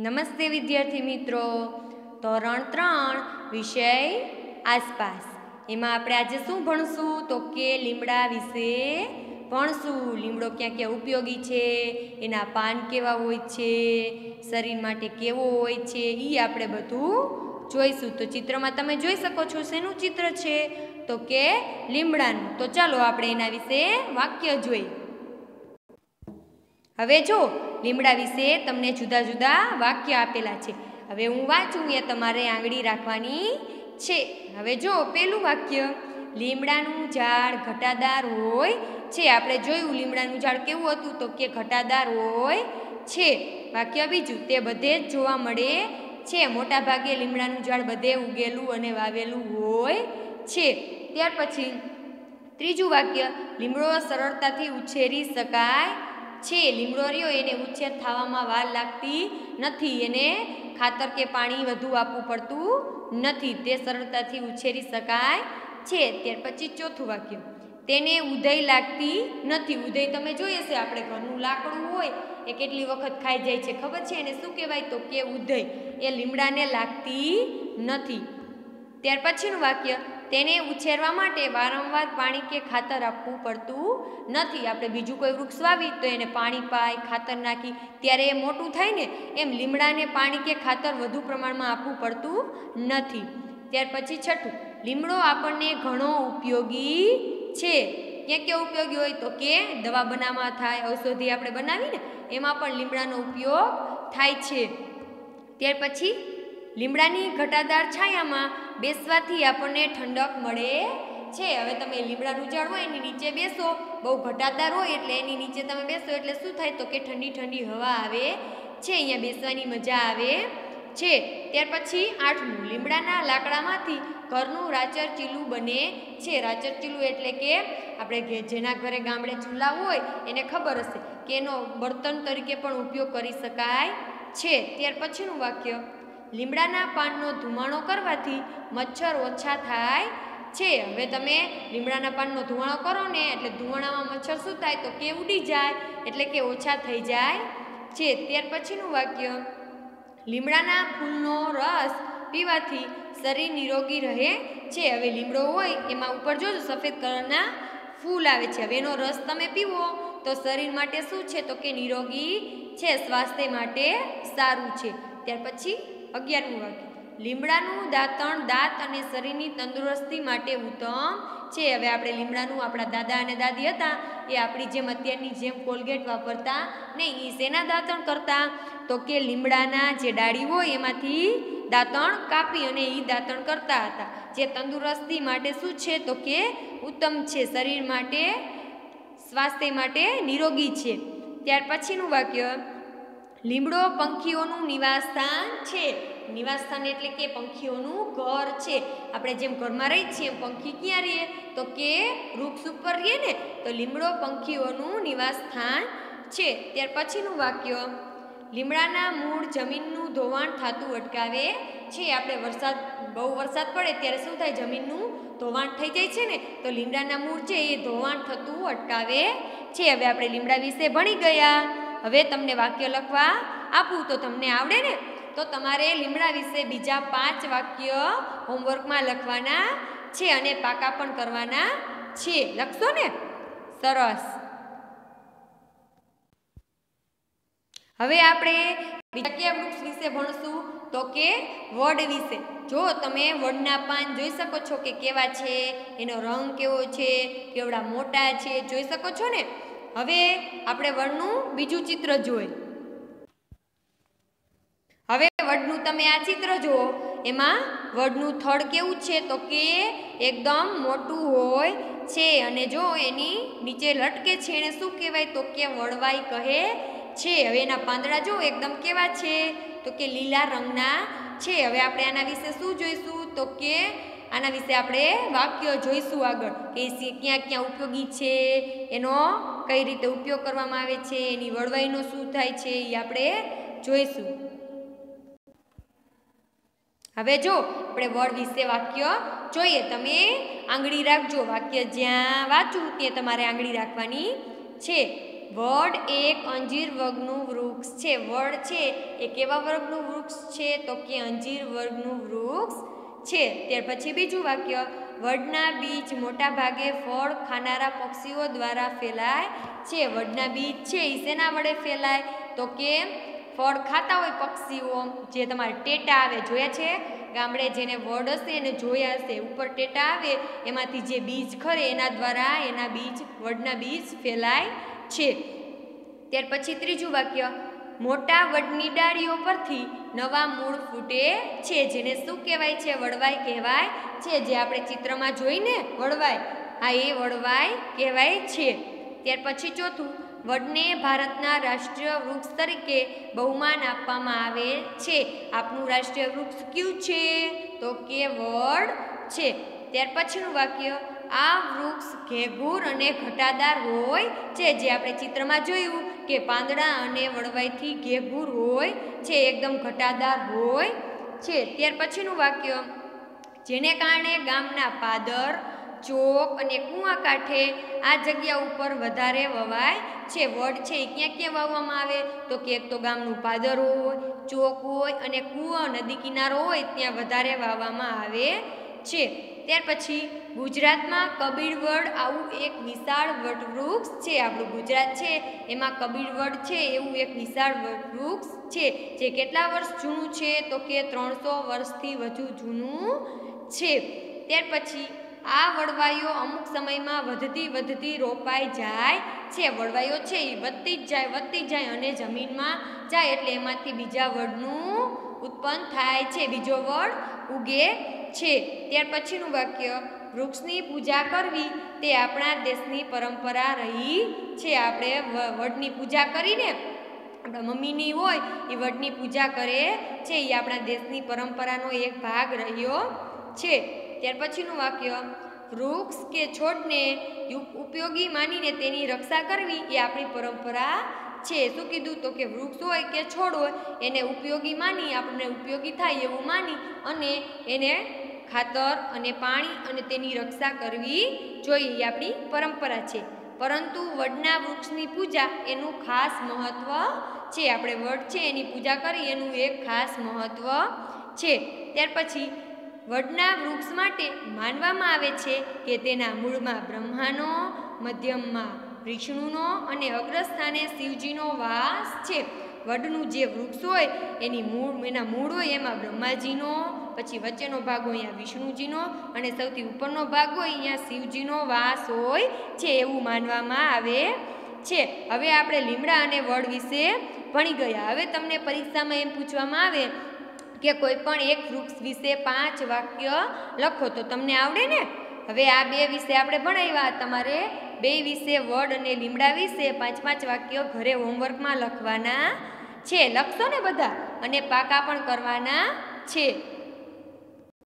નમસ્તે વિદ્યાર્થી મિત્રો, ધોરણ 3 વિષય આસપાસ એમાં આપણે આજે શું ભણશું તો કે લીમડા વિશે ભણશું। લીમડો ક્યાં ક્યાં ઉપયોગી છે, એના પાન કેવા હોય છે, શરીર માટે કેવો હોય છે, એ આપણે બધું જોઈશું। તો ચિત્રમાં તમે જોઈ શકો છો, શેનું ચિત્ર છે તો કે લીમડાનું। તો ચાલો આપણે એના વિશે વાક્ય જોઈએ। હવે જો લીમડા વિશે તમને જુદા જુદા વાક્ય આપેલા છે। હવે હું વાંચું એ તમારે આંગળી રાખવાની છે। હવે જો પહેલું વાક્ય, લીમડાનું ઝાડ ઘટાદાર હોય છે। આપણે જોયું લીમડાનું ઝાડ કેવું હતું તો કે ઘટાદાર હોય છે। વાક્ય બીજું, તે બધે જ જોવા મળે છે। મોટા ભાગે લીમડાનું ઝાડ બધે ઉગેલું અને વાવેલું હોય છે। ત્યાર પછી ત્રીજું વાક્ય, લીમડો સરળતાથી ઉછેરી શકાય છે। લીમડો રહ્યો એને ઉછેર થવામાં વાર લાગતી નથી, એને ખાતર કે પાણી વધુ આપવું પડતું નથી, તે સરળતાથી ઉછેરી શકાય છે। ત્યાર પછી ચોથું વાક્ય, તેને ઉધઈ લાગતી નથી। ઉધઈ તમે જોઈ હશે, આપણે ઘરનું લાકડું હોય એ કેટલી વખત ખાઈ જાય છે, ખબર છે એને શું કહેવાય તો કે ઉધઈ, એ લીમડાને લાગતી નથી। ત્યાર પછીનું વાક્ય, તેને ઉછેરવા માટે વારંવાર પાણી કે ખાતર આપવું પડતું નથી। આપણે બીજું કોઈ વૃક્ષ વાવી તો એને પાણી પાય, ખાતર નાખી ત્યારે એ મોટું થાય ને, એમ લીમડાને પાણી કે ખાતર વધુ પ્રમાણમાં આપવું પડતું નથી। ત્યાર પછી છઠ્ઠું, લીમડો આપણને ઘણો ઉપયોગી છે। ક્યાં ક્યાં ઉપયોગી હોય તો કે દવા બનાવવા થાય, ઔષધિ આપણે બનાવીને એમાં પણ લીમડાનો ઉપયોગ થાય છે। ત્યાર પછી લીમડાની ઘટાદાર છાયામાં બેસવાથી આપણને ઠંડક મળે છે। હવે તમે લીમડાનું ઝાડ હોય એની નીચે બેસો, બહુ ઘટાદાર હોય એટલે એની નીચે તમે બેસો એટલે શું થાય તો કે ઠંડી ઠંડી હવા આવે છે, અહીંયા બેસવાની મજા આવે છે। ત્યાર પછી આઠમું, લીમડાના લાકડામાંથી ઘરનું રાચર ચીલું બને છે। રાચર ચીલું એટલે કે આપણે જેના ઘરે ગામડે ચૂલા હોય એને ખબર હશે કે એનો બર્તન તરીકે પણ ઉપયોગ કરી શકાય છે। ત્યાર પછીનું વાક્ય, લીમડાના પાનનો ધુમાડો કરવાથી મચ્છર ઓછા થાય છે। હવે તમે લીમડાના પાનનો ધુમાડો કરો ને એટલે ધુમાડામાં મચ્છર શું થાય તો કે ઉડી જાય, એટલે કે ઓછા થઈ જાય છે। ત્યાર પછીનું વાક્ય, લીમડાના ફૂલનો રસ પીવાથી શરીર નિરોગી રહે છે। હવે લીમડો હોય એમાં ઉપર જોજો સફેદ કલરના ફૂલ આવે છે, હવે એનો રસ તમે પીવો તો શરીર માટે શું છે તો કે નિરોગી છે, સ્વાસ્થ્ય માટે સારું છે। ત્યાર પછી 11મું વાક્ય, લીમડાનું દાંતણ દાંત અને શરીરની તંદુરસ્તી માટે ઉત્તમ છે। હવે આપણે લીમડાનું, આપણા દાદા અને દાદી હતા એ આપણી જેમ અત્યારની જેમ કોલગેટ વાપરતા નહીં, એ શેના દાંતણ કરતા તો કે લીમડાના જે ડાળી હોય એમાંથી દાંતણ કાપી અને એ દાંતણ કરતા હતા, જે તંદુરસ્તી માટે શું છે તો કે ઉત્તમ છે, શરીર માટે સ્વાસ્થ્ય માટે નિરોગી છે। ત્યાર પછીનું વાક્ય, લીમડો પંખીઓનું નિવાસસ્થાન છે। નિવાસસ્થાન એટલે કે પંખીઓનું ઘર છે। આપણે જેમ ઘરમાં રહીએ છીએ એમ પંખી ક્યાં રહીએ તો કે વૃક્ષ ઉપર રહીએ ને, તો લીમડો પંખીઓનું નિવાસસ્થાન છે। ત્યાર પછીનું વાક્ય, લીમડાના મૂળ જમીનનું ધોવાણ થતું અટકાવે છે। આપણે બહુ વરસાદ પડે ત્યારે શું થાય, જમીનનું ધોવાણ થઈ જાય છે ને, તો લીમડાના મૂળ છે એ ધોવાણ થતું અટકાવે છે। હવે આપણે લીમડા વિશે ભણી ગયા। હવે તમને વાક્ય લખવા આપું તો તમને આવડે ને, તો તમારે લીમડા વિશે બીજા 5 વાક્ય હોમવર્કમાં લખવાના છે અને પાકા પણ કરવાના છે। લખશો ને? સરસ। હવે આપણે બીજા કયા વૃક્ષ વિશે ભણશું તો કે વડ વિશે। જો તમે વડના પાન જોઈ શકો છો કે કેવા છે, એનો રંગ કેવો છે, કેવડા મોટા છે, જોઈ શકો છો ને। હવે આપણે વડનું બીજું ચિત્ર જોઈએ। હવે વડનું તમે આ ચિત્ર જુઓ, એમાં વડનું થડ કેવું છે તો કે એકદમ મોટું હોય છે અને જો એની નીચે લટકે છે એને શું કહેવાય તો કે વડવાઈ કહે છે। હવે એના પાંદડા જો એકદમ કેવા છે તો કે લીલા રંગના છે। હવે આપણે આના વિશે શું જોઈશું તો કે આના વિશે આપણે વાક્ય જોઈશું આગળ, કે ક્યાં ક્યાં ઉપયોગી છે, એનો કઈ રીતે ઉપયોગ કરવામાં આવે છે, એની વડવાઈનો શું થાય છે એ આપણે જોઈશું। હવે જો આપણે વડ વિશે વાક્ય જોઈએ, તમે આંગળી રાખજો, વાક્ય જ્યાં વાંચું ત્યાં તમારે આંગળી રાખવાની છે। વડ એક અંજીર વર્ગનું વૃક્ષ છે. વડ છે એ કેવા વર્ગનું વૃક્ષ છે? તો કે અંજીર વર્ગનું વૃક્ષ છે. ત્યાર પછી બીજું વાક્ય, વડના બીજ મોટા ભાગે ફળ ખાનારા પક્ષીઓ દ્વારા ફેલાય છે. વડના બીજ છે એ શેના વડે ફેલાય? તો કે ફળ ખાતા હોય પક્ષીઓ, જે તમારે ટેટા આવે, જોયા છે ગામડે જેને વડ હશે એને જોયા હશે, ઉપર ટેટા આવે એમાંથી જે બીજ ખરે એના દ્વારા એના બીજ, વડના બીજ ફેલાય છે. ત્યાર પછી ત્રીજું વાક્ય, મોટા વડની ડાળીઓ પરથી નવા મૂળ ફૂટે છે. જેને શું કહેવાય છે? વડવાઈ કહેવાય છે. જે આપણે ચિત્રમાં જોઈને વડવાઈ, હા એ વડવાઈ કહેવાય છે. ત્યાર પછી ચોથું, વડને ભારતના રાષ્ટ્રીય વૃક્ષ તરીકે બહુમાન આપવામાં આવે છે. આપણું રાષ્ટ્રીય વૃક્ષ કયું છે? તો કે વડ છે. ત્યાર પછીનું વાક્ય, આ વૃક્ષ ઘેઘૂર અને ઘટાદાર હોય છે. જે આપણે ચિત્રમાં જોયું કે પાંદડા અને વડવાઈથી ઘેઘૂર હોય છે, એકદમ ઘટાદાર હોય છે. ત્યાર પછીનું વાક્ય, જેને કારણે ગામના પાદર, ચોક અને કૂવા કાંઠે આ જગ્યા ઉપર વધારે વવાય છે. વડ છે એ ક્યાં ક્યાં વાવવામાં આવે? તો કે એક તો ગામનું પાદર હોય, ચોક હોય અને કૂવો નદી કિનારો હોય ત્યાં વધારે વાવવામાં આવે છે. ત્યાર પછી ગુજરાતમાં કબીર વડ આવું એક વિશાળ વટવૃક્ષ છે. આપણું ગુજરાત છે એમાં કબીર વડ છે એવું એક વિશાળ વટવૃક્ષ છે. જે કેટલા વર્ષ જૂનું છે? તો કે 300 વર્ષથી વધુ જૂનું છે. ત્યાર પછી આ વડવાઈઓ અમુક સમયમાં વધતી રોપાઈ જાય છે. વડવાઈઓ છે એ વધતી જાય અને જમીનમાં જાય એટલે એમાંથી બીજા વડનું ઉત્પન્ન થાય છે, બીજો વડ ઉગે છે. ત્યાર પછીનું વાક્ય, વૃક્ષની પૂજા કરવી તે આપણા દેશની પરંપરા રહી છે. આપણે વડની પૂજા કરીને, આપણા મમ્મીની હોય એ વડની પૂજા કરે છે, એ આપણા દેશની પરંપરાનો એક ભાગ રહ્યો છે. ત્યાર પછીનું વાક્ય, વૃક્ષ કે છોડને ઉપયોગી માનીને તેની રક્ષા કરવી એ આપણી પરંપરા છે. શું કીધું? તો કે વૃક્ષ હોય કે છોડ હોય એને ઉપયોગી માની, આપણને ઉપયોગી થાય એવું માની અને એને ખાતર અને પાણી અને તેની રક્ષા કરવી જોઈએ, એ આપણી પરંપરા છે. પરંતુ વડના વૃક્ષની પૂજા એનું ખાસ મહત્ત્વ છે. આપણે વડ છે એની પૂજા કરી એનું એક ખાસ મહત્ત્વ છે. ત્યાર પછી વડના વૃક્ષ માટે માનવામાં આવે છે કે તેના મૂળમાં બ્રહ્માનો, મધ્યમમાં વિષ્ણુનો અને અગ્રસ્થાને શિવજીનો વાસ છે. વડનું જે વૃક્ષ હોય એના મૂળ હોય એમાં બ્રહ્માજીનો, પછી વચ્ચેનો ભાગ હોય અહીંયા વિષ્ણુજીનો અને સૌથી ઉપરનો ભાગ હોય અહીંયા શિવજીનો વાસ હોય છે એવું માનવામાં આવે છે. હવે આપણે લીમડા અને વડ વિશે ભણી ગયા. હવે તમને પરીક્ષામાં એમ પૂછવામાં આવે કે કોઈ પણ એક વૃક્ષ વિશે 5 વાક્ય લખો, તો તમને આવડે ને? હવે આ 2 વિશે આપણે ભણાવ્યા, તમારે 2 વિશે વડ અને લીમડા વિશે 5 વાક્યો ઘરે હોમવર્કમાં લખવાના છે. લખશો ને બધા? અને પાકા પણ કરવાના છે.